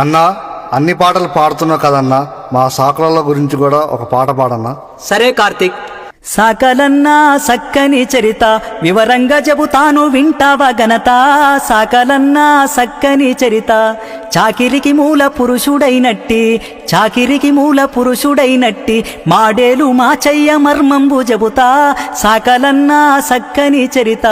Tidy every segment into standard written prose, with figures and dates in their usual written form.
అన్నా, అన్ని పాటలు పాడుతున్నావు కదన్నా, మా సాకుల గురించి కూడా ఒక పాట పాడన్నా. సరే కార్తీక్. సాకలన్నా సక్కని చరిత వివరంగా చెబుతాను వింటావా గనత. సాకలన్నా సక్కని చరిత చాకిరికి మూల పురుషుడైనట్టి, చాకిరికి మూల పురుషుడైనట్టి మాడేలు మాచయ్య మర్మంబు చెబుతా. సాకలన్నా సక్కని చరిత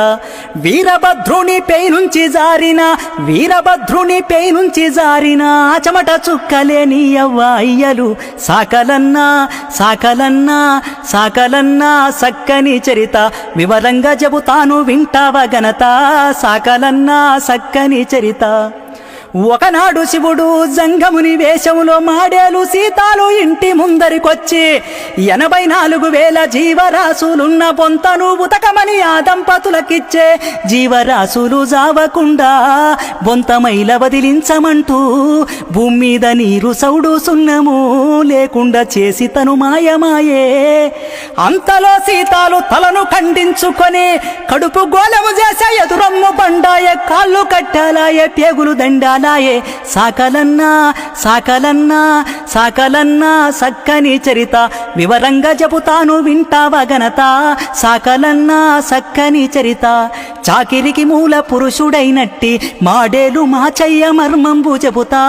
వీరభద్రుని పై నుంచి జారిన, వీరభద్రుని పై నుంచి జారిన చెమట చుక్కలేని అవ్వ అయ్యలు. సాకలన్నా సాకలన్నా సాకలన్నా సక్కని చరిత వివరంగా చెబుతాను వింటావా గనత. సాకలన్నా సక్కని చరిత. ఒకనాడు శివుడు జంగముని వేషములో మాడేలు సీతాలు ఇంటి ముందరికొచ్చి 84,000 జీవరాశులున్న బొంతను ఉతకమని ఆ దంపతులకిచ్చే. జీవరాశులు జావకుండా బొంతమైల వదిలించమంటూ భూమి మీద నీరు సౌడు సున్నము లేకుండా చేసి తను మాయమాయే. అంతలో సీతాలు తలను ఖండించుకొని కడుపు గోలము చేసే, ఎదురమ్ము బండాయే, కాళ్ళు కట్టాలాయే, పేగులు దండాల. సాకలన్నా సాకలన్నా సాకలన్నా సక్కని చరిత వివరంగా చెబుతాను వింటావా గనత. సాకలన్నా సక్కని చరిత చాకిరికి మూల పురుషుడైనట్టి మాడేలు మాచయ్య మర్మంబు చెబుతా.